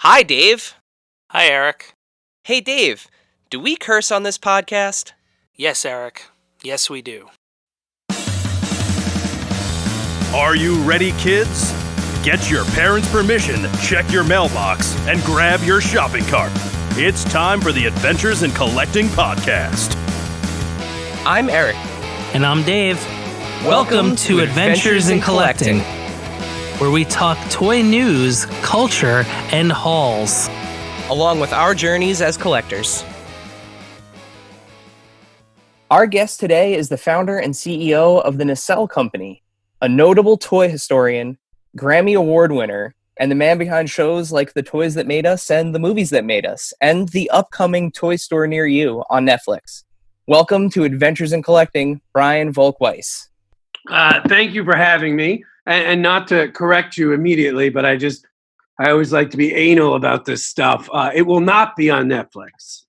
Hi, Dave. Hi, Eric. Hey, Dave. Do we curse on this podcast? Yes, Eric. Yes, we do. Are you ready, kids? Get your parents' permission, check your mailbox, and grab your shopping cart. It's time for the Adventures in Collecting podcast. I'm Eric. And I'm Dave. Welcome to Adventures in Collecting, where we talk toy news, culture, and hauls, along with our journeys as collectors. Our guest today is the founder and CEO of the Nacelle Company, a notable toy historian, Grammy Award winner, and the man behind shows like The Toys That Made Us and The Movies That Made Us, and the upcoming Toy Store Near You on Netflix. Welcome to Adventures in Collecting, Brian Volk-Weiss. Thank you for having me. And not to correct you immediately, but I always like to be anal about this stuff. It will not be on Netflix.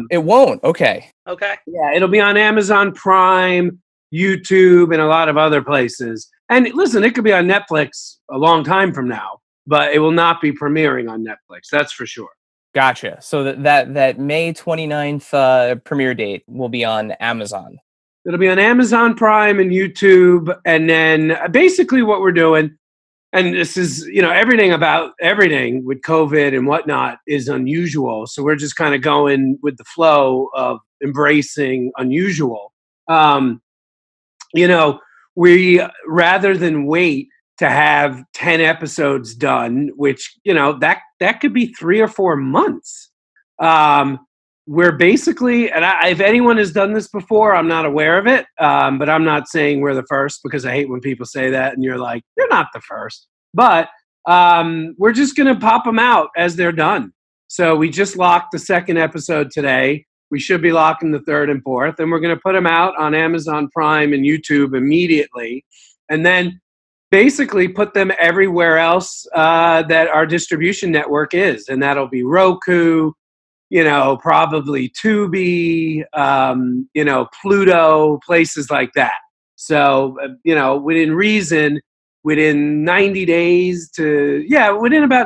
It won't? Okay. Yeah, it'll be on Amazon Prime, YouTube, and a lot of other places. And listen, it could be on Netflix a long time from now, but it will not be premiering on Netflix. That's for sure. Gotcha. So that May 29th premiere date will be on Amazon. It'll be on Amazon Prime and YouTube. And then basically what we're doing, and this is, everything with COVID and whatnot is unusual. So we're just kind of going with the flow of embracing unusual. We, rather than wait to have 10 episodes done, which, that could be 3 or 4 months. We're basically, and if anyone has done this before, I'm not aware of it, but I'm not saying we're the first, because I hate when people say that and you're like, you're not the first. But we're just going to pop them out as they're done. So we just locked the second episode today. We should be locking the third and fourth, and we're going to put them out on Amazon Prime and YouTube immediately, and then basically put them everywhere else that our distribution network is, and that'll be Roku, probably Tubi, Pluto, places like that. So, within reason, within about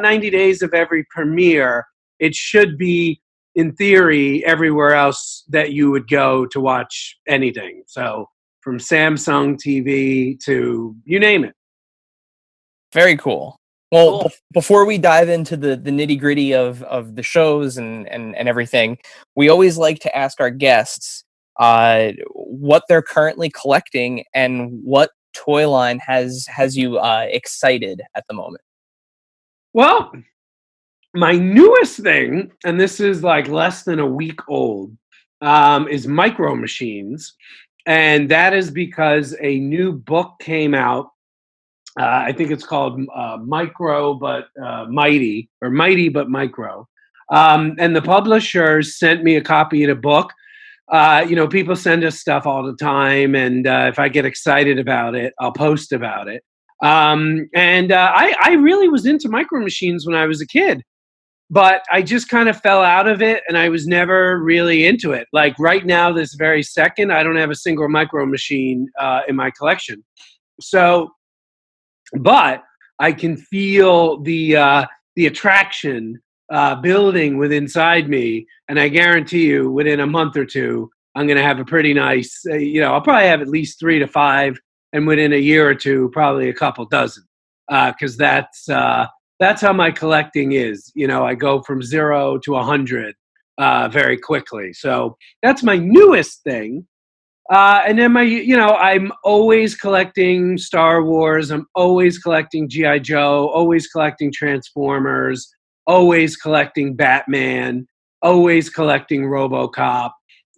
90 days of every premiere, it should be, in theory, everywhere else that you would go to watch anything. So from Samsung TV to you name it. Very cool. Well, before we dive into the nitty-gritty of the shows and everything, we always like to ask our guests what they're currently collecting and what toy line has you excited at the moment. Well, my newest thing, and this is like less than a week old, is Micro Machines. And that is because a new book came out. I think it's called Micro but Mighty, or Mighty but Micro. And the publishers sent me a copy of the book. People send us stuff all the time, and if I get excited about it, I'll post about it. I really was into Micro Machines when I was a kid, but I just kind of fell out of it, and I was never really into it. Like right now, this very second, I don't have a single Micro Machine in my collection. So, but I can feel the attraction building inside me, and I guarantee you, within a month or two, I'm going to have a pretty nice. I'll probably have at least 3 to 5, and within a year or two, probably a couple dozen, because that's how my collecting is. I go from 0 to 100 very quickly. So that's my newest thing. And then I'm always collecting Star Wars. I'm always collecting G.I. Joe, always collecting Transformers, always collecting Batman, always collecting RoboCop.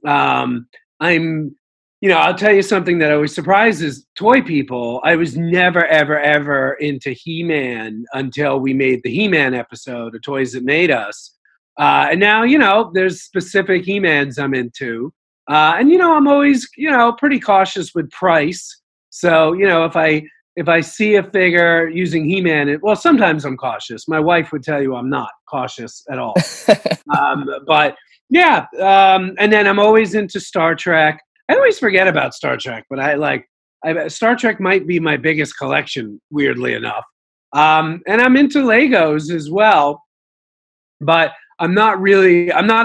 I'll tell you something that always surprises toy people. I was never, ever, ever into He-Man until we made the He-Man episode of Toys That Made Us. And now, there's specific He-Mans I'm into. I'm always, pretty cautious with price. So, if I see a figure using He-Man, sometimes I'm cautious. My wife would tell you I'm not cautious at all. But yeah, and then I'm always into Star Trek. I always forget about Star Trek, but Star Trek might be my biggest collection, weirdly enough. And I'm into Legos as well. But I'm not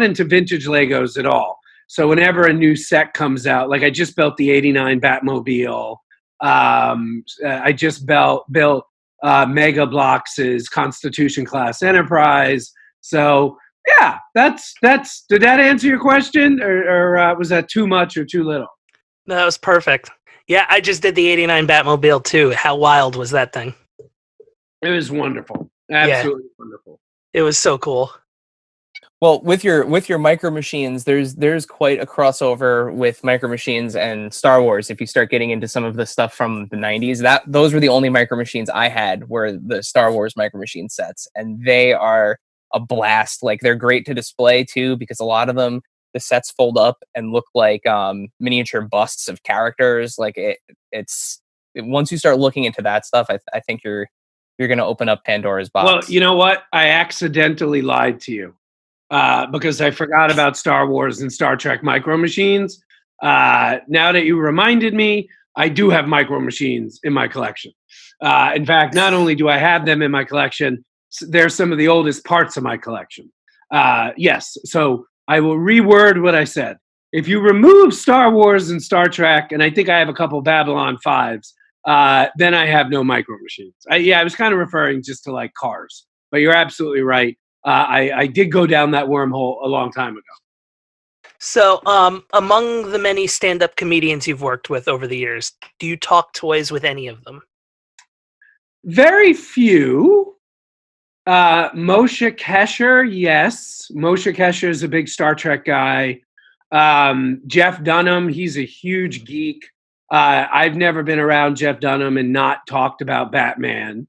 into vintage Legos at all. So whenever a new set comes out, like I just built the '89 Batmobile. I just built Mega Bloks' Constitution class Enterprise. So yeah, that's. Did that answer your question, or was that too much or too little? No, that was perfect. Yeah, I just did the '89 Batmobile too. How wild was that thing? It was wonderful, absolutely wonderful. It was so cool. Well, with your Micro Machines, there's quite a crossover with Micro Machines and Star Wars. If you start getting into some of the stuff from the '90s, those were the only Micro Machines I had were the Star Wars Micro Machine sets, and they are a blast. Like they're great to display too because a lot of them the sets fold up and look like miniature busts of characters. Like once you start looking into that stuff, I think you're going to open up Pandora's box. Well, you know what? I accidentally lied to you. Because I forgot about Star Wars and Star Trek Micro Machines. Now that you reminded me, I do have Micro Machines in my collection. In fact, not only do I have them in my collection, they're some of the oldest parts of my collection. Yes, so I will reword what I said. If you remove Star Wars and Star Trek, and I think I have a couple Babylon 5s, then I have no Micro Machines. I was kind of referring just to like cars, but you're absolutely right. I did go down that wormhole a long time ago. So, among the many stand-up comedians you've worked with over the years, do you talk toys with any of them? Very few. Moshe Kasher, yes. Moshe Kasher is a big Star Trek guy. Jeff Dunham, he's a huge geek. I've never been around Jeff Dunham and not talked about Batman.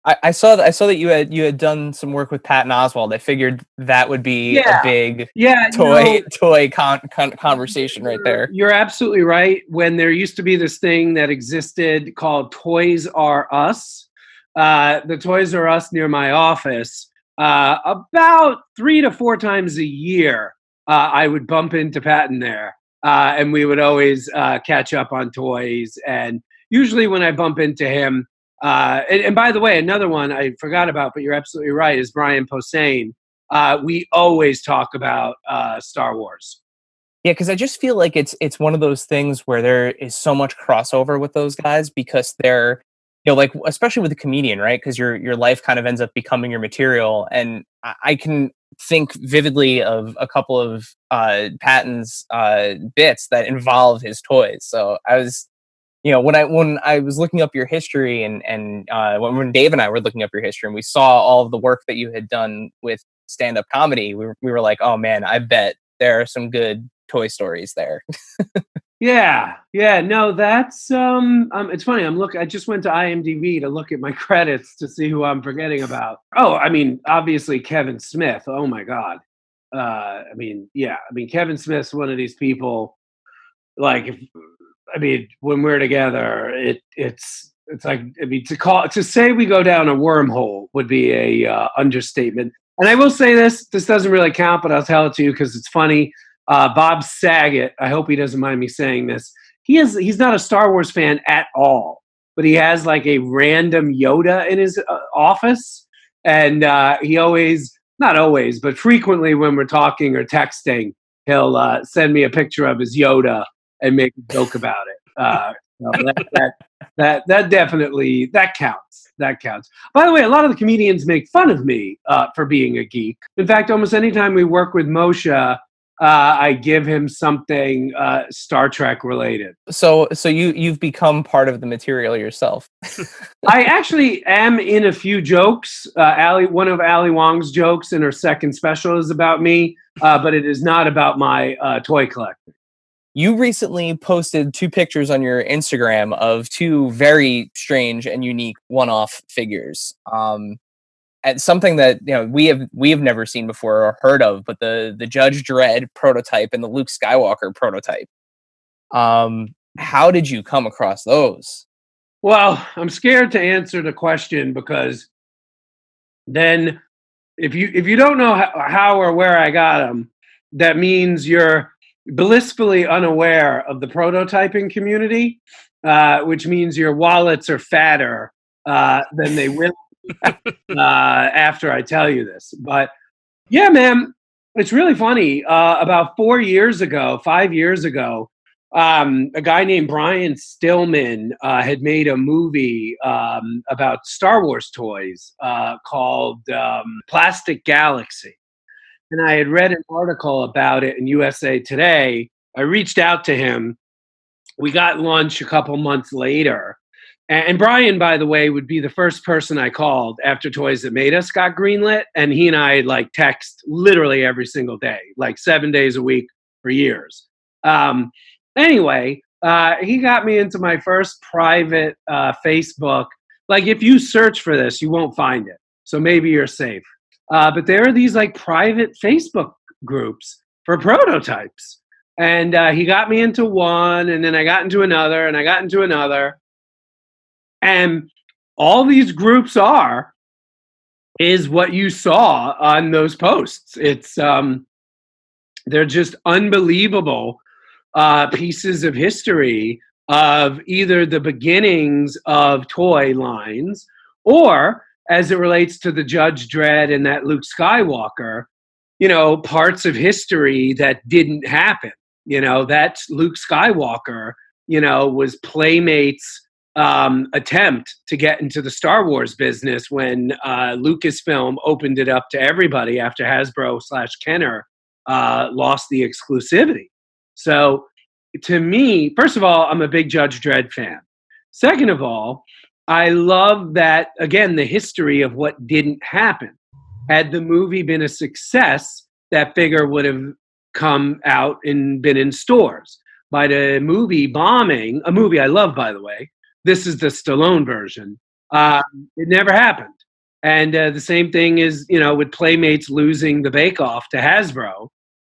I saw that you had done some work with Patton Oswalt. I figured that would be a big toy conversation right there. You're absolutely right. When there used to be this thing that existed called Toys R Us, the Toys R Us near my office, about 3 to 4 times a year, I would bump into Patton there, and we would always catch up on toys. And usually when I bump into him. And by the way, another one I forgot about, but you're absolutely right, is Brian Posehn. We always talk about Star Wars. Yeah, because I just feel like it's one of those things where there is so much crossover with those guys because they're, like especially with a comedian, right? Because your life kind of ends up becoming your material, and I can think vividly of a couple of Patton's bits that involve his toys. So I was. When I was looking up your history and when Dave and I were looking up your history and we saw all of the work that you had done with stand-up comedy, we were like, oh man, I bet there are some good toy stories there. Yeah, no, that's it's funny. I just went to IMDb to look at my credits to see who I'm forgetting about. Oh, I mean, obviously Kevin Smith. Oh my God. Kevin Smith's one of these people. Like, when we're together, it's like, to say we go down a wormhole would be a understatement. And I will say this doesn't really count, but I'll tell it to you because it's funny. Bob Saget, I hope he doesn't mind me saying this. He's not a Star Wars fan at all, but he has like a random Yoda in his office. And he always, not always, but frequently when we're talking or texting, he'll send me a picture of his Yoda and make a joke about it. That definitely counts. That counts. By the way, a lot of the comedians make fun of me for being a geek. In fact, almost anytime we work with Moshe, I give him something Star Trek related. So you've become part of the material yourself. I actually am in a few jokes. One of Ali Wong's jokes in her second special is about me, but it is not about my toy collecting. You recently posted 2 pictures on your Instagram of 2 very strange and unique one-off figures. And something that we have never seen before or heard of, but the Judge Dredd prototype and the Luke Skywalker prototype. How did you come across those? Well, I'm scared to answer the question because then if you don't know how or where I got them, that means you're blissfully unaware of the prototyping community, which means your wallets are fatter than they will after I tell you this. But Yeah, man. It's really funny. About 5 years ago, a guy named Brian Stillman had made a movie about Star Wars toys called Plastic Galaxy. And I had read an article about it in USA Today. I reached out to him. We got lunch a couple months later. And Brian, by the way, would be the first person I called after Toys That Made Us got greenlit. And he and I like text literally every single day, like 7 days a week for years. Anyway, he got me into my first private Facebook. Like, if you search for this, you won't find it. So maybe you're safe. But there are these like private Facebook groups for prototypes. And he got me into one, and then I got into another, and I got into another. And all these groups is what you saw on those posts. It's they're just unbelievable pieces of history of either the beginnings of toy lines, or as it relates to the Judge Dredd and that Luke Skywalker, parts of history that didn't happen. That Luke Skywalker, was Playmates' attempt to get into the Star Wars business when Lucasfilm opened it up to everybody after Hasbro/Kenner lost the exclusivity. So to me, first of all, I'm a big Judge Dredd fan. Second of all, I love that, again, the history of what didn't happen. Had the movie been a success, that figure would have come out and been in stores. By the movie bombing, a movie I love, by the way, this is the Stallone version, it never happened. And the same thing is, with Playmates losing the bake-off to Hasbro,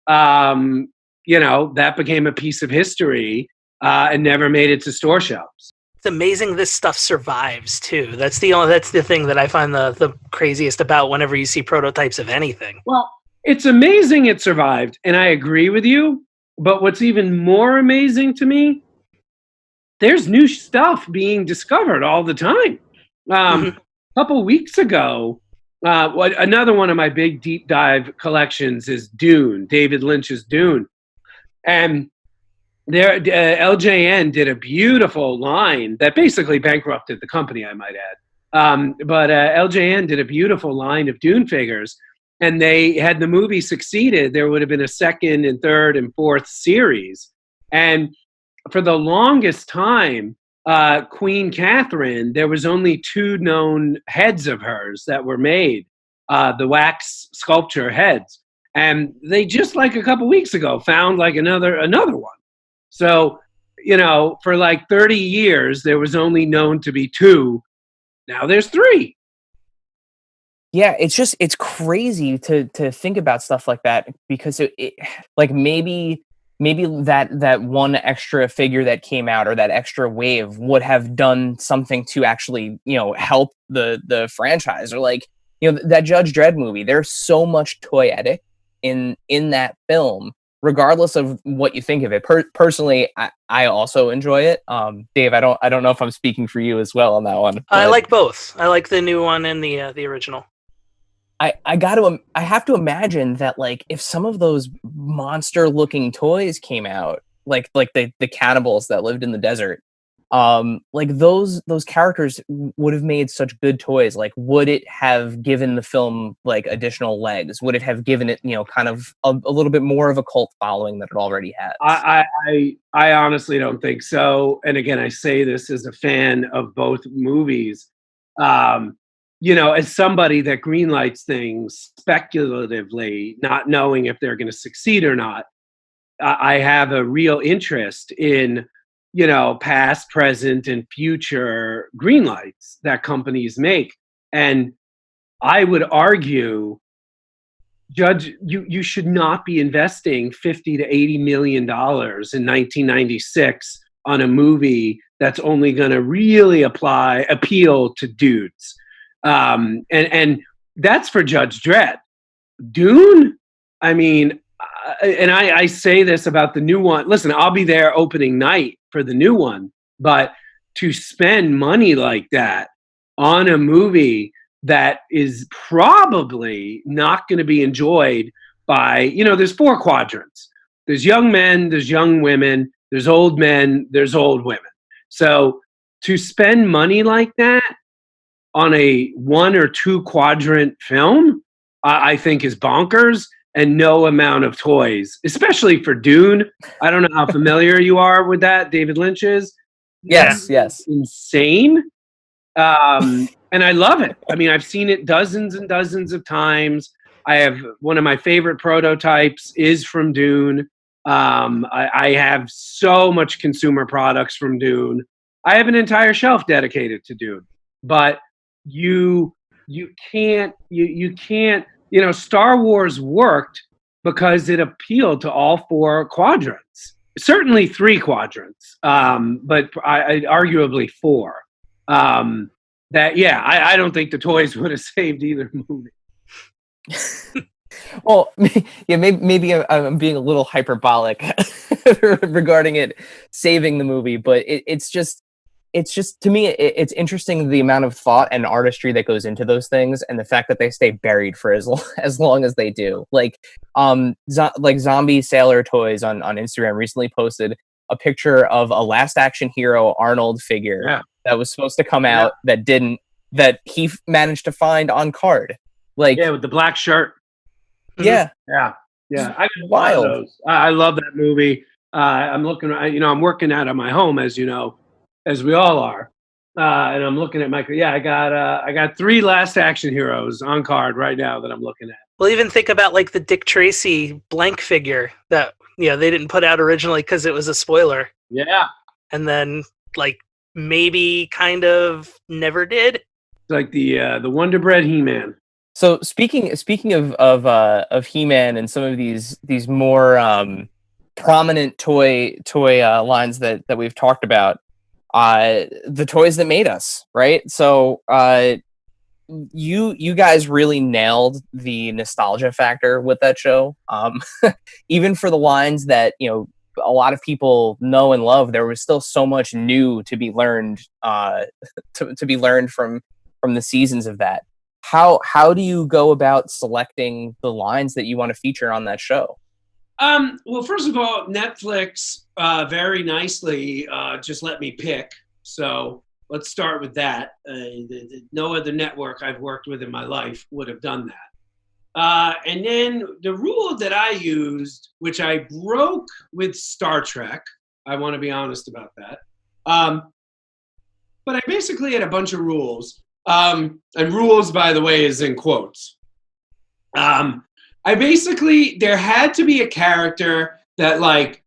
that became a piece of history and never made it to store shelves. It's amazing this stuff survives too. That's the thing that I find the craziest about whenever you see prototypes of anything. Well, it's amazing it survived, and I agree with you. But what's even more amazing to me, there's new stuff being discovered all the time. A couple weeks ago, another one of my big deep dive collections is Dune, David Lynch's Dune. And there, LJN did a beautiful line that basically bankrupted the company, I might add. But LJN did a beautiful line of Dune figures. And had the movie succeeded, there would have been a second and third and fourth series. And for the longest time, Queen Catherine, there was only 2 known heads of hers that were made, the wax sculpture heads. And they just like a couple weeks ago found like another one. So, for like 30 years, there was only known to be 2. Now there's 3. Yeah, it's crazy to think about stuff like that, because it like maybe that one extra figure that came out, or that extra wave, would have done something to actually help the franchise, or like that Judge Dredd movie. There's so much toyetic in that film, regardless of what you think of it. Personally, I also enjoy it. Dave, I don't know if I'm speaking for you as well on that one. I like both. I like the new one and the original. I have to imagine that, like, if some of those monster looking toys came out, like the cannibals that lived in the desert, like those characters would have made such good toys. Like, would it have given the film like additional legs? Would it have given it kind of a little bit more of a cult following that it already has? I honestly don't think so. And again, I say this as a fan of both movies. As somebody that greenlights things speculatively, not knowing if they're going to succeed or not, I have a real interest in, past, present, and future greenlights that companies make. And I would argue, Judge, you should not be investing $50 to $80 million in 1996 on a movie that's only going to really appeal to dudes. And that's for Judge Dredd. Dune, I mean, and I say this about the new one. Listen, I'll be there opening night for the new one, but to spend money like that on a movie that is probably not going to be enjoyed by, there's 4 quadrants. There's young men, there's young women, there's old men, there's old women. So to spend money like that on a 1 or 2 quadrant film, I think is bonkers, and no amount of toys, especially for Dune. I don't know how familiar you are with that, David Lynch's. Yes. Insane. And I love it. I mean, I've seen it dozens and dozens of times. I have one of my favorite prototypes is from Dune. I have so much consumer products from Dune. I have an entire shelf dedicated to Dune. But you can't. Star Wars worked because it appealed to all 4 quadrants. Certainly 3 quadrants, but I arguably 4. I don't think the toys would have saved either movie. Well, yeah, maybe I'm being a little hyperbolic regarding it saving the movie, but it's just to me it's interesting the amount of thought and artistry that goes into those things, and the fact that they stay buried for as long as they do. Like Zombie Sailor Toys on Instagram recently posted a picture of a Last Action Hero Arnold figure that was supposed to come out that he managed to find on card. Like, with the black shirt. Yeah. I wild. I love that movie. I'm looking. I'm working out of my home, as you know, as we all are, and I'm looking at my. I got 3 Last Action Heroes on card right now that I'm looking at. Well, even think about like the Dick Tracy blank figure that they didn't put out originally because it was a spoiler. Yeah, and then like maybe kind of never did. It's like the Wonder Bread He-Man. So speaking of He-Man and some of these more prominent toy lines that we've talked about, the toys that made us, right? So you guys really nailed the nostalgia factor with that show. Even for the lines that a lot of people know and love, there was still so much new to be learned to be learned from the seasons of that. How do you go about selecting the lines that you want to feature on that show? Well, first of all, Netflix very nicely just let me pick. So let's start with that. No other network I've worked with in my life would have done that. And then the rule that I used, which I broke with Star Trek, I want to be honest about that. But I basically had a bunch of rules. And rules, by the way, is in quotes. There had to be a character that, like,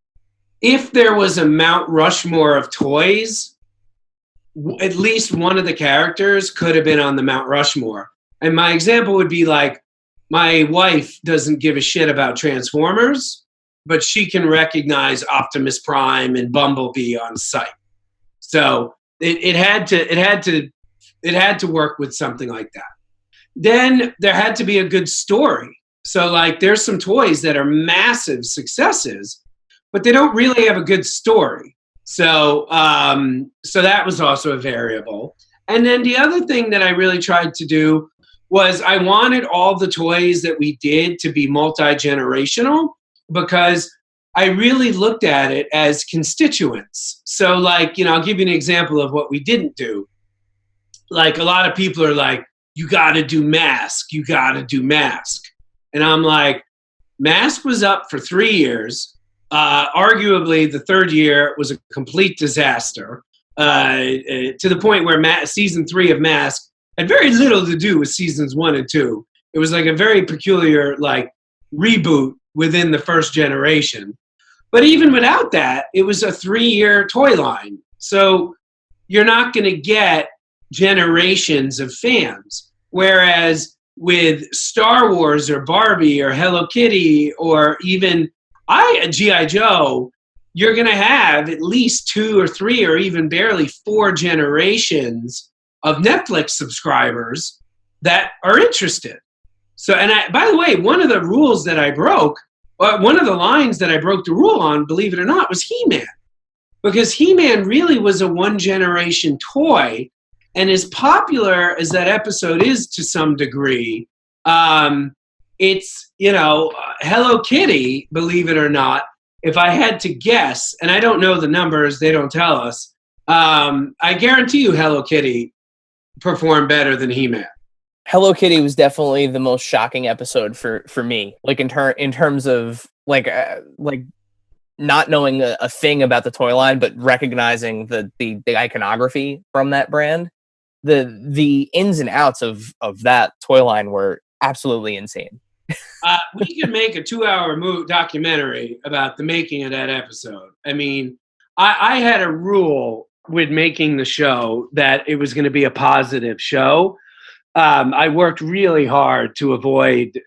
if there was a Mount Rushmore of toys, at least one of the characters could have been on the Mount Rushmore. And my example would be like, my wife doesn't give a shit about Transformers, but she can recognize Optimus Prime and Bumblebee on sight. So it had to work with something like that. Then there had to be a good story. So like there's some toys that are massive successes, but they don't really have a good story. So that was also a variable. And then the other thing that I really tried to do was I wanted all the toys that we did to be multi-generational, because I really looked at it as constituents. So like, I'll give you an example of what we didn't do. Like a lot of people are like, you got to do Mask. You got to do Mask. And I'm like, Mask was up for 3 years. Arguably, the 3rd year was a complete disaster to the point where season 3 of Mask had very little to do with seasons 1 and 2. It was like a very peculiar like reboot within the first generation. But even without that, it was a 3-year toy line. So you're not going to get generations of fans. Whereas with Star Wars or Barbie or Hello Kitty or even G.I. Joe, you're going to have at least 2 or 3 or even barely 4 generations of Netflix subscribers that are interested. So, and by the way, one of the rules that I broke, one of the lines that I broke the rule on, believe it or not, was He-Man. Because He-Man really was a 1-generation toy. And as popular as that episode is to some degree, it's, Hello Kitty, believe it or not, if I had to guess, and I don't know the numbers, they don't tell us, I guarantee you Hello Kitty performed better than He-Man. Hello Kitty was definitely the most shocking episode for me. Like in terms of like not knowing a thing about the toy line, but recognizing the iconography from that brand. The ins and outs of that toy line were absolutely insane. We could make a 2-hour documentary about the making of that episode. I mean, I had a rule with making the show that it was going to be a positive show. I worked really hard to avoid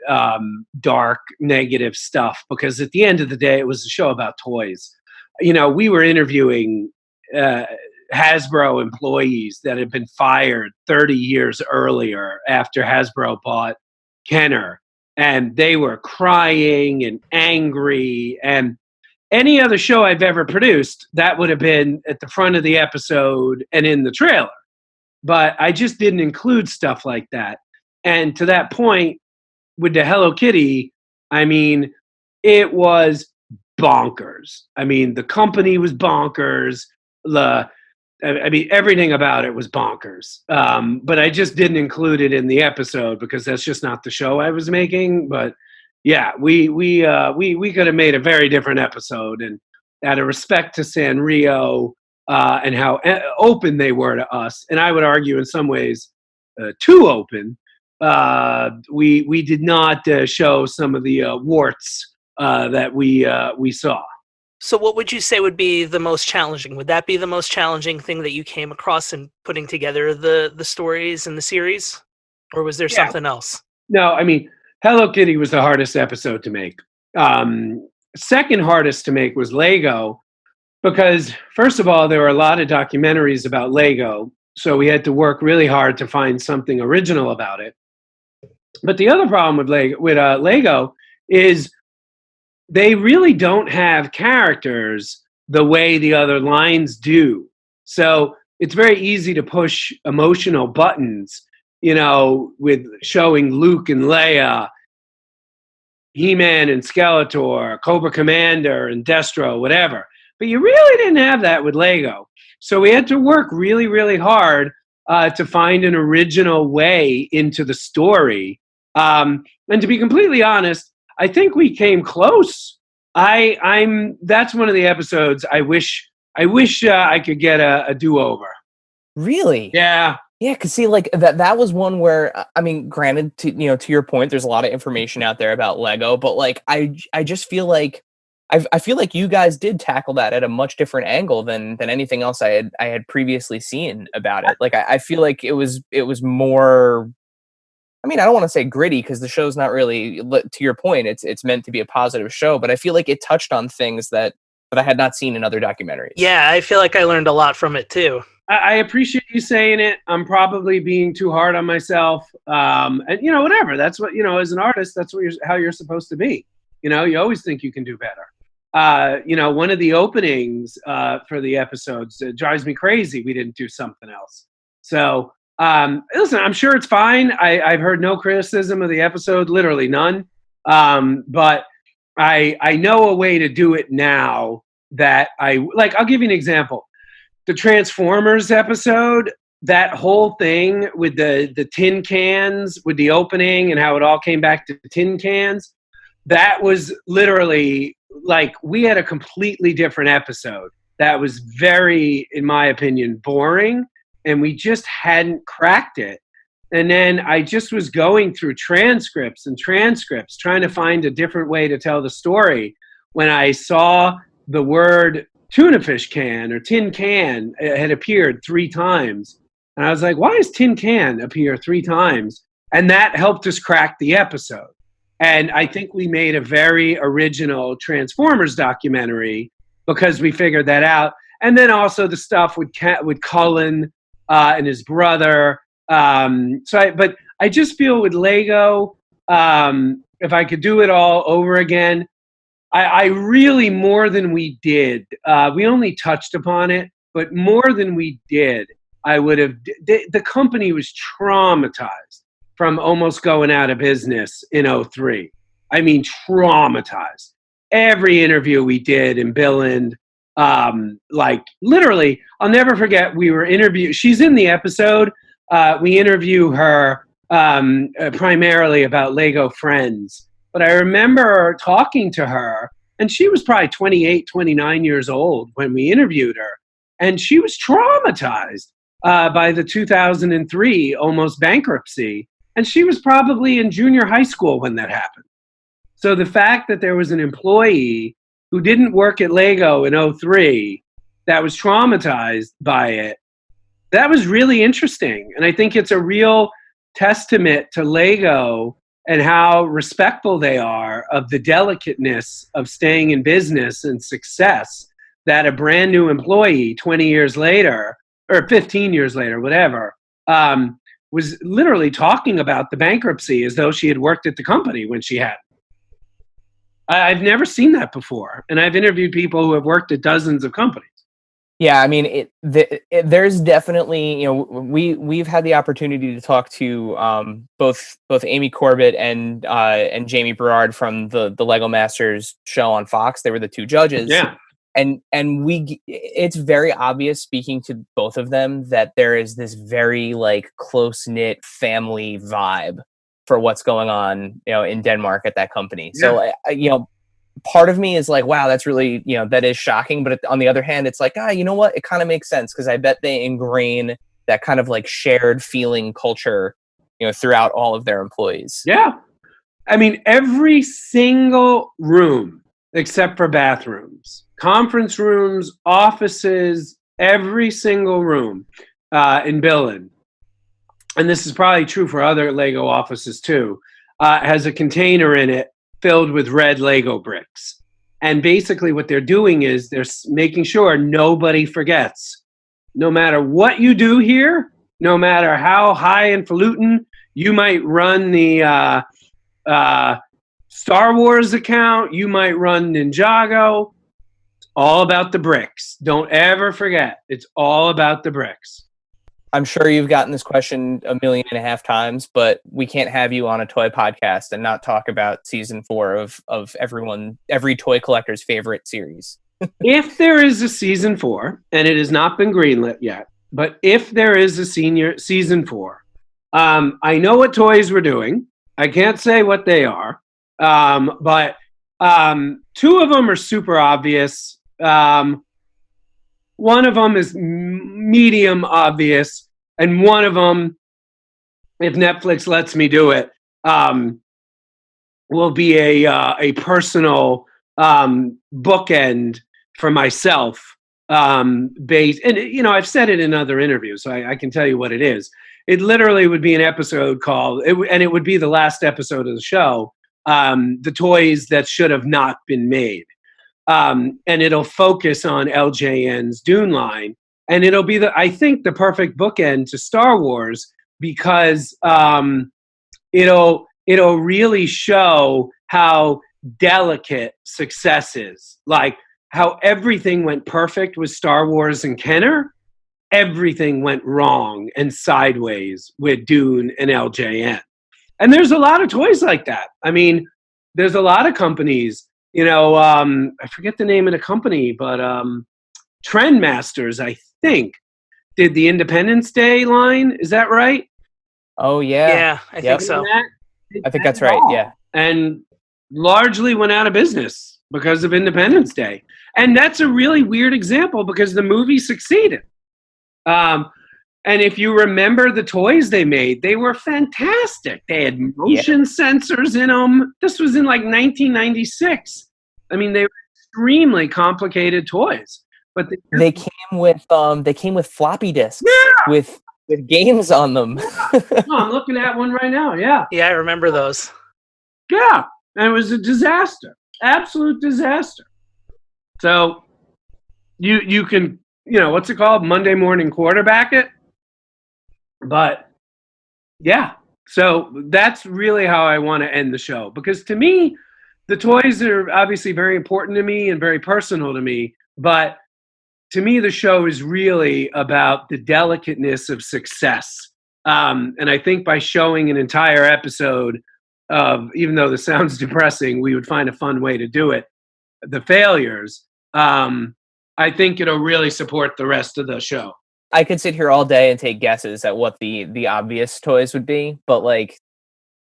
dark, negative stuff because at the end of the day, it was a show about toys. We were interviewing Hasbro employees that had been fired 30 years earlier after Hasbro bought Kenner. And they were crying and angry. And any other show I've ever produced, that would have been at the front of the episode and in the trailer. But I just didn't include stuff like that. And to that point, with the Hello Kitty, I mean, it was bonkers. I mean, the company was bonkers. Everything about it was bonkers. But I just didn't include it in the episode because that's just not the show I was making. But yeah, we could have made a very different episode. And out of respect to Sanrio and how open they were to us, and I would argue in some ways too open, we did not show some of the warts that we saw. So what would you say would be the most challenging? Would that be the most challenging thing that you came across in putting together the stories in the series? Or was there something else? No, I mean, Hello Kitty was the hardest episode to make. Second hardest to make was Lego because, first of all, there were a lot of documentaries about Lego. So we had to work really hard to find something original about it. But the other problem with Lego is they really don't have characters the way the other lines do. So it's very easy to push emotional buttons, with showing Luke and Leia, He-Man and Skeletor, Cobra Commander and Destro, whatever. But you really didn't have that with Lego. So we had to work really, really hard to find an original way into the story. And to be completely honest, I think we came close. That's one of the episodes I wish I could get a do-over. Really? Yeah. Yeah, because see, like that was one where I mean, granted, to your point, there's a lot of information out there about Lego, but like I just feel like I feel like you guys did tackle that at a much different angle than anything else I had previously seen about it. Like I feel like it was more. I mean, I don't want to say gritty because the show's not really, to your point, it's meant to be a positive show, but I feel like it touched on things that I had not seen in other documentaries. Yeah, I feel like I learned a lot from it too. I appreciate you saying it. I'm probably being too hard on myself. And whatever. That's what, as an artist, that's how you're supposed to be. You always think you can do better. One of the openings for the episodes drives me crazy. We didn't do something else. So, listen, I'm sure it's fine. I've heard no criticism of the episode, literally none. But I know a way to do it now that I'll give you an example. The Transformers episode, that whole thing with the tin cans, with the opening and how it all came back to tin cans, that was literally like we had a completely different episode. That was very, in my opinion, boring. And we just hadn't cracked it. And then I just was going through transcripts, trying to find a different way to tell the story. When I saw the word tuna fish can or tin can had appeared 3 times. And I was like, why does tin can appear 3 times? And that helped us crack the episode. And I think we made a very original Transformers documentary because we figured that out. And then also the stuff with Cullen, and his brother. But I just feel with Lego, if I could do it all over again, I really, more than we did, we only touched upon it, but more than we did, I would have. The company was traumatized from almost going out of business in '03. I mean, traumatized. Every interview we did in Billund, like literally, I'll never forget. We were interviewed. She's in the episode. We interview her primarily about Lego Friends. But I remember talking to her, and she was probably 28, 29 years old when we interviewed her. And she was traumatized by the 2003 almost bankruptcy. And she was probably in junior high school when that happened. So the fact that there was an employee who didn't work at Lego in '03 that was traumatized by it, that was really interesting. And I think it's a real testament to Lego and how respectful they are of the delicateness of staying in business and success, that a brand new employee 20 years later, or 15 years later, whatever, was literally talking about the bankruptcy as though she had worked at the company when she hadn't. I've never seen that before. And I've interviewed people who have worked at dozens of companies. Yeah, I mean, there's definitely, we've had the opportunity to talk to both Amy Corbett and Jamie Berard from the Lego Masters show on Fox. They were the two judges. Yeah. And it's very obvious, speaking to both of them, that there is this very like close-knit family vibe for what's going on, in Denmark at that company. Yeah. So, part of me is like, wow, that's really, that is shocking. But on the other hand, it's like, you know what? It kind of makes sense, because I bet they ingrain that kind of like shared feeling culture, throughout all of their employees. Yeah. I mean, every single room except for bathrooms, conference rooms, offices, every single room in Billund, and this is probably true for other Lego offices too, has a container in it filled with red Lego bricks. And basically what they're doing is they're making sure nobody forgets. No matter what you do here, no matter how highfalutin you might run the Star Wars account, you might run Ninjago, it's all about the bricks. Don't ever forget, it's all about the bricks. I'm sure you've gotten this question 1.5 million times, but we can't have you on a toy podcast and not talk about season 4 of every toy collector's favorite series. If there is a season 4, and it has not been greenlit yet, but if there is a season 4, I know what toys we're doing. I can't say what they are, but 2 of them are super obvious. One of them is medium obvious, and one of them, if Netflix lets me do it, will be a personal bookend for myself. Based, and I've said it in other interviews, so I can tell you what it is. It literally would be an episode called, and it would be the last episode of the show, "The Toys That Should Have Not Been Made." And it'll focus on LJN's Dune line, and it'll be I think the perfect bookend to Star Wars, because it'll really show how delicate success is, like how everything went perfect with Star Wars and Kenner, everything went wrong and sideways with Dune and LJN. And there's a lot of toys like that. I mean, there's a lot of companies. I forget the name of the company, but Trendmasters, I think, did the Independence Day line. Is that right? Oh, yeah. Yeah, I think so. I think that's right, yeah. And largely went out of business because of Independence Day. And that's a really weird example, because the movie succeeded. And if you remember the toys they made, they were fantastic. They had motion sensors in them. This was in like 1996. I mean, they were extremely complicated toys. But they came with floppy disks, with games on them. No, I'm looking at one right now. Yeah. Yeah, I remember those. Yeah, and it was a disaster, absolute disaster. So you can, what's it called? Monday morning quarterback it. But yeah, so that's really how I want to end the show, because to me, the toys are obviously very important to me and very personal to me, but to me, the show is really about the delicateness of success. And I think by showing an entire episode of, even though this sounds depressing, we would find a fun way to do it, the failures, I think it'll really support the rest of the show. I could sit here all day and take guesses at what the obvious toys would be, but like,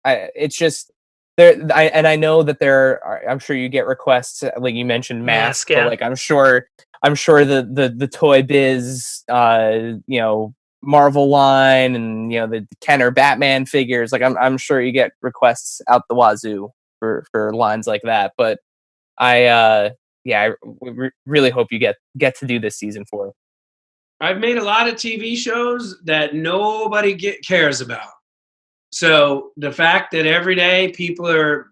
it's just there. I know that there are. I'm sure you get requests, like you mentioned, Mask, yeah. but like I'm sure the Toy Biz, Marvel line, and the Kenner Batman figures. Like I'm sure you get requests out the wazoo for lines like that. But I really hope you get to do this season 4. I've made a lot of TV shows that nobody cares about. So the fact that every day people are,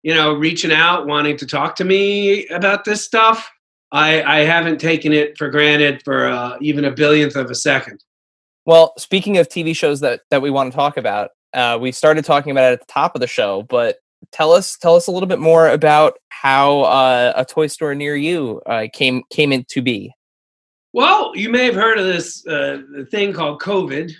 reaching out, wanting to talk to me about this stuff, I haven't taken it for granted for even a billionth of a second. Well, speaking of TV shows that we want to talk about, we started talking about it at the top of the show, but tell us a little bit more about how a toy store near you came into be. Well, you may have heard of this thing called COVID.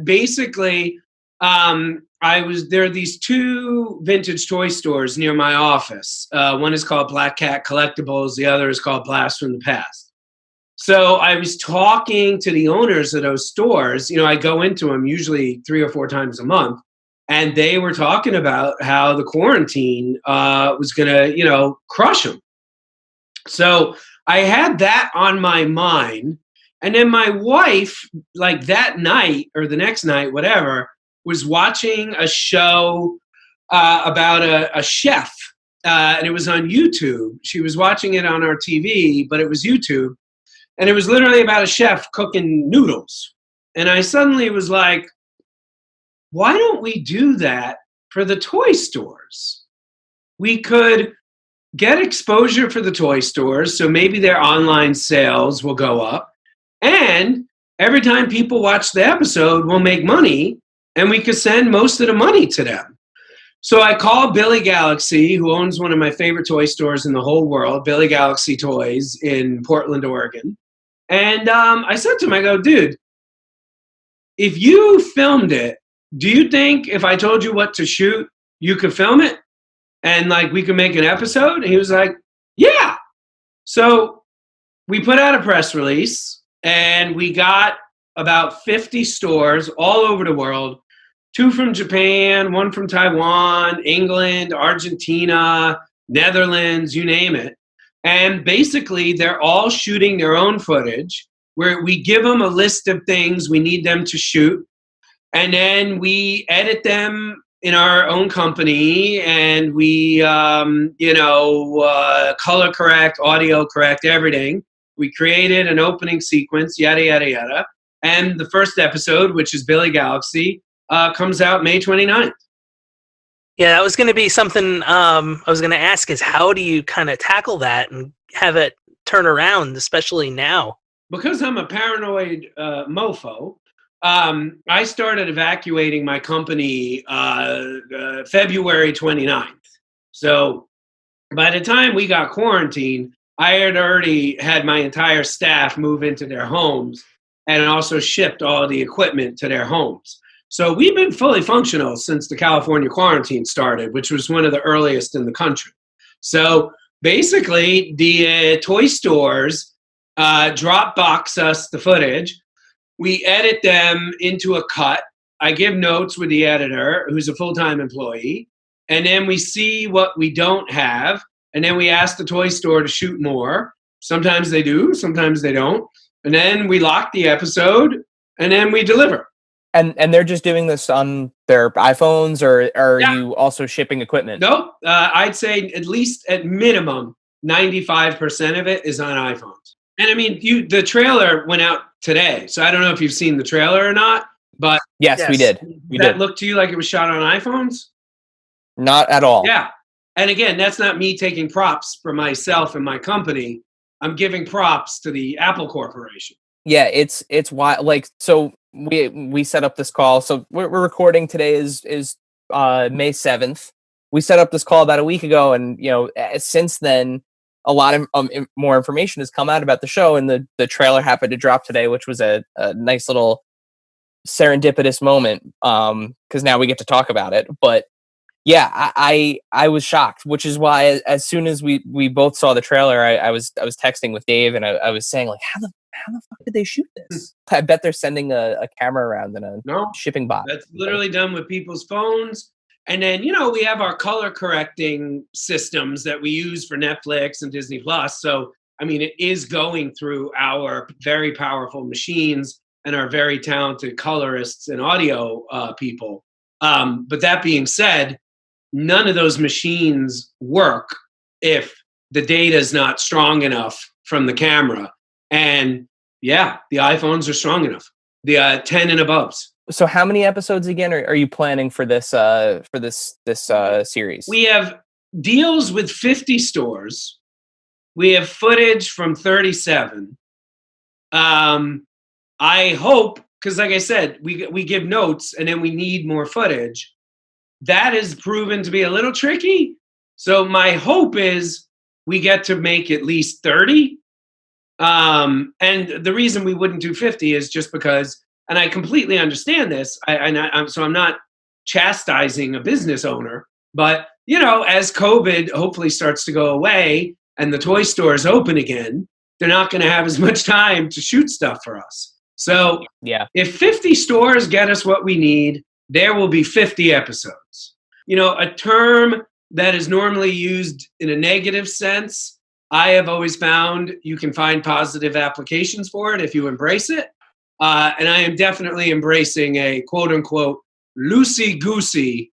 Basically, there are these 2 vintage toy stores near my office. One is called Black Cat Collectibles. The other is called Blast from the Past. So I was talking to the owners of those stores. I go into them usually 3 or 4 times a month. And they were talking about how the quarantine was going to, crush them. So I had that on my mind. And then my wife, like that night or the next night, whatever, was watching a show about a chef. And it was on YouTube. She was watching it on our TV, but it was YouTube. And it was literally about a chef cooking noodles. And I suddenly was like, why don't we do that for the toy stores? We could get exposure for the toy stores, so maybe their online sales will go up. And every time people watch the episode, we'll make money, and we could send most of the money to them. So I called Billy Galaxy, who owns one of my favorite toy stores in the whole world, Billy Galaxy Toys in Portland, Oregon. And I said to him, I go, dude, if you filmed it, do you think if I told you what to shoot, you could film it? And like we could make an episode? And he was like, yeah. So we put out a press release and we got about 50 stores all over the world, 2 from Japan, 1 from Taiwan, England, Argentina, Netherlands, you name it. And basically they're all shooting their own footage where we give them a list of things we need them to shoot. And then we edit them in our own company, and we, color correct, audio correct, everything. We created an opening sequence, yada, yada, yada. And the first episode, which is Billy Galaxy, comes out May 29th. Yeah, that was going to be something I was going to ask is how do you kind of tackle that and have it turn around, especially now? Because I'm a paranoid mofo, I started evacuating my company February 29th. So by the time we got quarantined, I had already had my entire staff move into their homes and also shipped all the equipment to their homes. So we've been fully functional since the California quarantine started, which was one of the earliest in the country. So basically, the toy stores drop box us the footage. We edit them into a cut. I give notes with the editor, who's a full-time employee. And then we see what we don't have. And then we ask the toy store to shoot more. Sometimes they do, sometimes they don't. And then we lock the episode, and then we deliver. And they're just doing this on their iPhones, or are you also shipping equipment? Nope. I'd say at least at minimum 95% of it is on iPhones. And I mean, the trailer went out today, so I don't know if you've seen the trailer or not. But yes, we did. That looked to you like it was shot on iPhones? Not at all. Yeah. And again, that's not me taking props for myself and my company. I'm giving props to the Apple Corporation. Yeah, it's why, like, so we set up this call. So we're recording today is May 7th. We set up this call about a week ago, and since then a lot of more information has come out about the show, and the trailer happened to drop today, which was a nice little serendipitous moment, because now we get to talk about it. But yeah, I was shocked, which is why as soon as we both saw the trailer, I was texting with Dave, and I was saying, like, how the fuck did they shoot this? I bet they're sending a camera around in a shipping box. That's literally done with people's phones. And then, we have our color correcting systems that we use for Netflix and Disney Plus. So, I mean, it is going through our very powerful machines and our very talented colorists and audio people. But that being said, none of those machines work if the data is not strong enough from the camera. And yeah, the iPhones are strong enough. The 10 and aboves. So how many episodes again are you planning for this series? We have deals with 50 stores. We have footage from 37. I hope, because like I said, we give notes and then we need more footage. That has proven to be a little tricky. So my hope is we get to make at least 30. And the reason we wouldn't do 50 is just because, and I completely understand this, so I'm not chastising a business owner, but, as COVID hopefully starts to go away and the toy stores open again, they're not going to have as much time to shoot stuff for us. So yeah, if 50 stores get us what we need, there will be 50 episodes. A term that is normally used in a negative sense, I have always found you can find positive applications for it if you embrace it. And I am definitely embracing a quote unquote loosey-goosey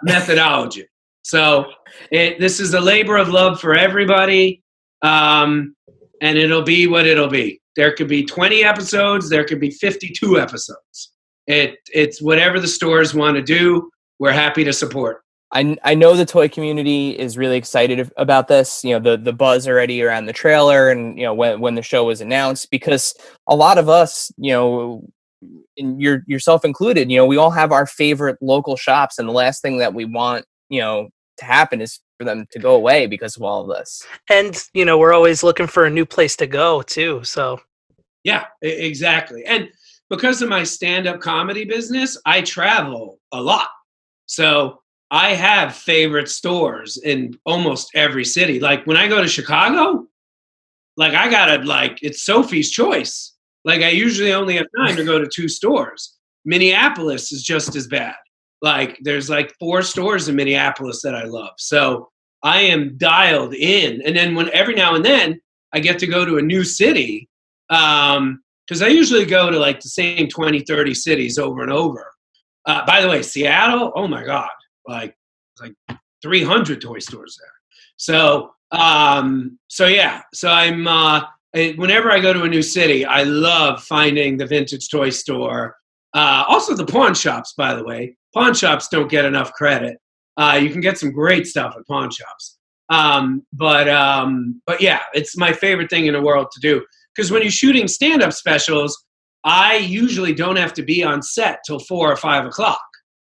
methodology. So this is a labor of love for everybody. And it'll be what it'll be. There could be 20 episodes. There could be 52 episodes. It's whatever the stores want to do. We're happy to support. I know the toy community is really excited about this. The buzz already around the trailer, and when the show was announced, because a lot of us, and yourself included, we all have our favorite local shops, and the last thing that we want, to happen is for them to go away because of all of this. And we're always looking for a new place to go too. So yeah, exactly. And because of my stand-up comedy business, I travel a lot. So I have favorite stores in almost every city. Like when I go to Chicago, it's Sophie's choice. Like I usually only have time to go to 2 stores. Minneapolis is just as bad. Like there's 4 stores in Minneapolis that I love. So I am dialed in. And then every now and then I get to go to a new city. Because I usually go to the same 20, 30 cities over and over. By the way, Seattle, oh my God. Like 300 toy stores there. So yeah. So I'm whenever I go to a new city, I love finding the vintage toy store. Also the pawn shops, by the way. Pawn shops don't get enough credit. You can get some great stuff at pawn shops. But yeah, it's my favorite thing in the world to do. Because when you're shooting stand-up specials, I usually don't have to be on set till 4 or 5 o'clock.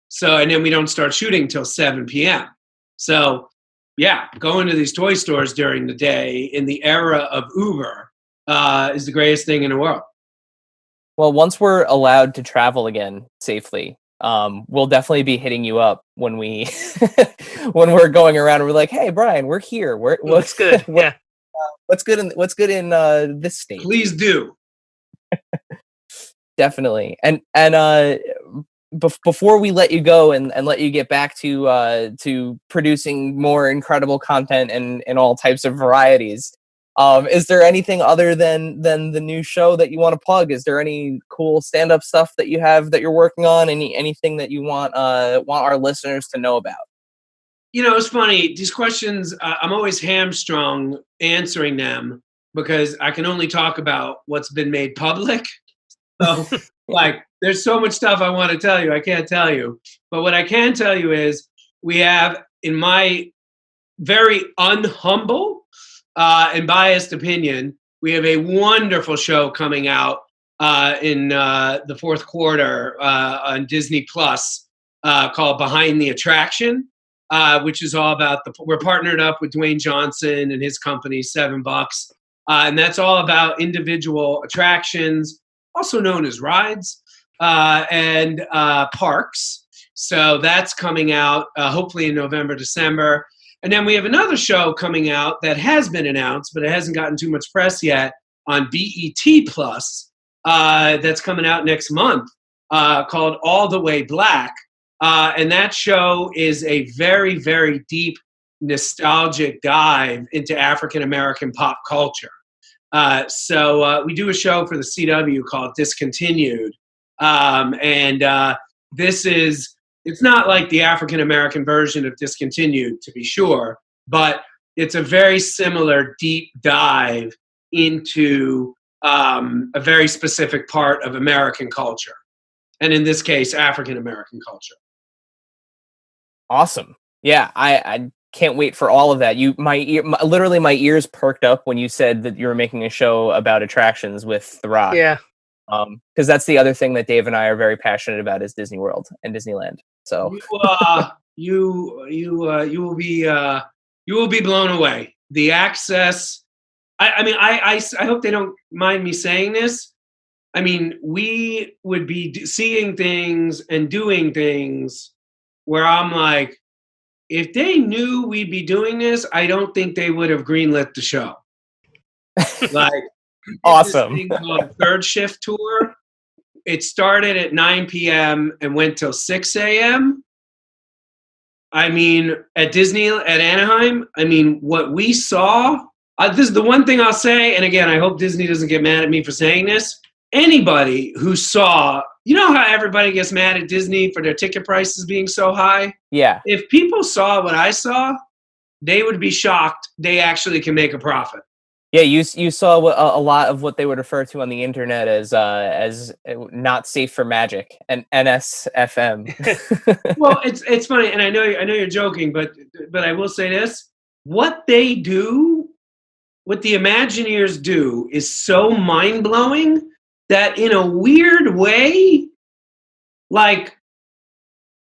So, and then we don't start shooting till 7 p.m. So, yeah, going to these toy stores during the day in the era of Uber is the greatest thing in the world. Well, once we're allowed to travel again safely, we'll definitely be hitting you up when we when we're going around. And we're like, "Hey, Brian, we're here. What's good? Yeah, what's good in this state? Please do." Definitely. And before we let you go and let you get back to producing more incredible content and all types of varieties, is there anything other than the new show that you want to plug? Is there any cool stand-up stuff that you have that you're working on? Anything that you want our listeners to know about? It's funny. These questions, I'm always hamstrung answering them because I can only talk about what's been made public. So, there's so much stuff I want to tell you. I can't tell you. But what I can tell you is we have, in my very unhumble and biased opinion, we have a wonderful show coming out in the fourth quarter on Disney Plus called Behind the Attraction. which is all about we're partnered up with Dwayne Johnson and his company, $7, and that's all about individual attractions, also known as rides, and parks. So that's coming out hopefully in November, December. And then we have another show coming out that has been announced, but it hasn't gotten too much press yet, on BET Plus. That's coming out next month, called All the Way Black. And that show is a very, very deep, nostalgic dive into African American pop culture. So we do a show for the CW called Discontinued. It's not like the African American version of Discontinued, to be sure, but it's a very similar deep dive into a very specific part of American culture. And in this case, African American culture. Awesome. Yeah, I can't wait for all of that. Literally my ears perked up when you said that you were making a show about attractions with The Rock. Yeah. Because that's the other thing that Dave and I are very passionate about is Disney World and Disneyland. So you will be blown away. The access. I hope they don't mind me saying this. I mean, we would be seeing things and doing things where I'm like, if they knew we'd be doing this, I don't think they would have greenlit the show. Like, awesome. This thing called Third Shift Tour. It started at 9 p.m. and went till 6 a.m. I mean, at Anaheim, I mean, what we saw, this is the one thing I'll say, and again, I hope Disney doesn't get mad at me for saying this. Anybody who saw, you know how everybody gets mad at Disney for their ticket prices being so high? Yeah. If people saw what I saw, they would be shocked they actually can make a profit. Yeah, you saw a lot of what they would refer to on the internet as not safe for magic and NSFM. Well, it's funny, and I know you're joking, but I will say this: what they do, what the Imagineers do, is so mind blowing that in a weird way, like,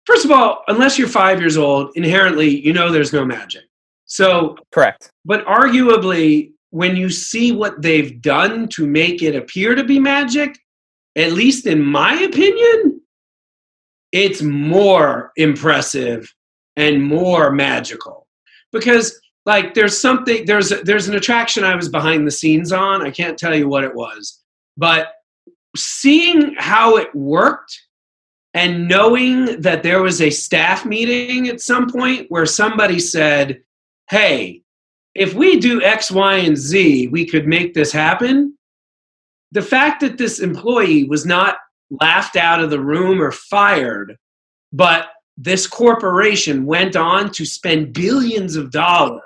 first of all, unless you're 5 years old, inherently there's no magic. So correct, but arguably, when you see what they've done to make it appear to be magic, at least in my opinion, it's more impressive and more magical. Because like there's an attraction I was behind the scenes on. I can't tell you what it was, but seeing how it worked and knowing that there was a staff meeting at some point where somebody said, hey, if we do X, Y, and Z, we could make this happen. The fact that this employee was not laughed out of the room or fired, but this corporation went on to spend billions of dollars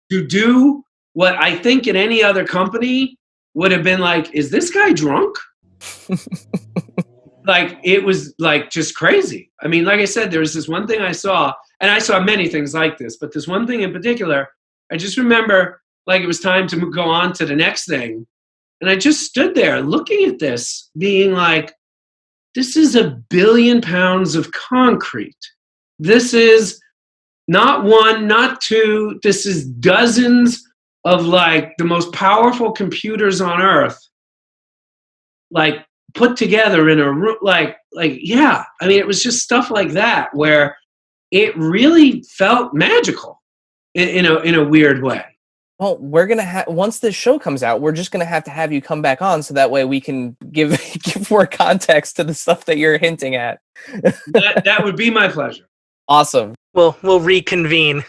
to do what I think in any other company would have been like, is this guy drunk? Like, it was like just crazy. I mean, like I said, there was this one thing I saw, and I saw many things like this, but this one thing in particular, I just remember like it was time to go on to the next thing. And I just stood there looking at this, being like, this is 1 billion pounds of concrete. This is not one, not two. This is dozens of like the most powerful computers on earth, like put together in a room. Like, yeah. I mean, it was just stuff like that where it really felt magical. In a weird way. Well, we're gonna once this show comes out, we're just gonna have you come back on, so that way we can give more context to the stuff that you're hinting at. that would be my pleasure. Awesome. We'll reconvene.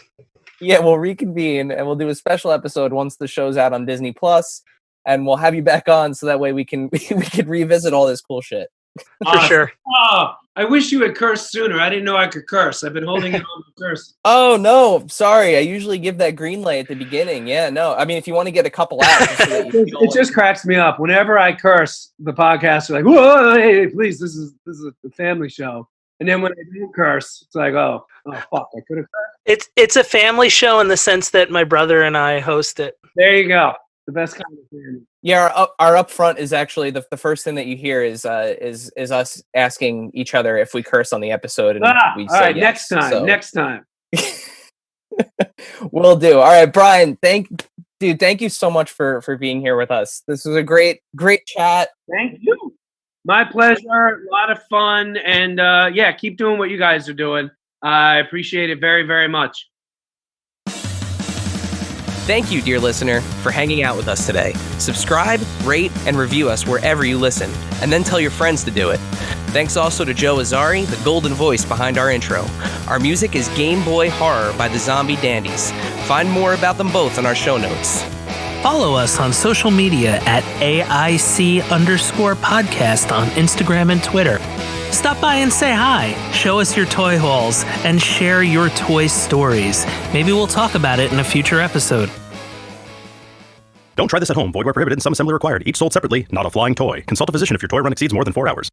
Yeah, we'll reconvene and we'll do a special episode once the show's out on Disney Plus, and we'll have you back on so that way we can revisit all this cool shit. For sure. Oh, I wish you had cursed sooner. I didn't know I could curse. I've been holding it on to curse. Oh, no. Sorry. I usually give that green light at the beginning. Yeah, no. I mean, if you want to get a couple out. It just cracks me up. Whenever I curse, the podcasts are like, whoa, hey, please, this is a family show. And then when I do curse, it's like, oh fuck, I could have cursed. It's a family show in the sense that my brother and I host it. There you go. The best kind of family. Yeah, our upfront is actually the first thing that you hear is us asking each other if we curse on the episode, and we say all right, yes. next time. Will do. All right, Brian, thank you so much for being here with us. This was a great chat. Thank you. My pleasure. A lot of fun. And yeah, keep doing what you guys are doing. I appreciate it very, very much. Thank you, dear listener, for hanging out with us today. Subscribe, rate, and review us wherever you listen, and then tell your friends to do it. Thanks also to Joe Azzari, the golden voice behind our intro. Our music is Game Boy Horror by the Zombie Dandies. Find more about them both in our show notes. Follow us on social media at AIC_podcast on Instagram and Twitter. Stop by and say hi, show us your toy hauls, and share your toy stories. Maybe we'll talk about it in a future episode. Don't try this at home. Void where prohibited and some assembly required. Each sold separately, not a flying toy. Consult a physician if your toy run exceeds more than 4 hours.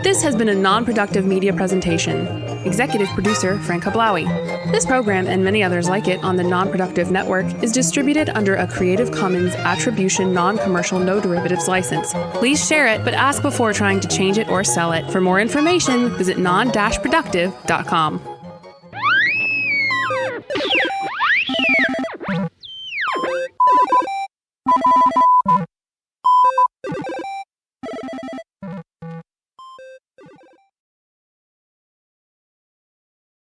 This has been a non-productive media presentation. Executive producer Frank Hablawi. This program and many others like it on the Non-Productive Network is distributed under a Creative Commons Attribution Non-Commercial No Derivatives license. Please share it, but ask before trying to change it or sell it. For more information, visit non-productive.com.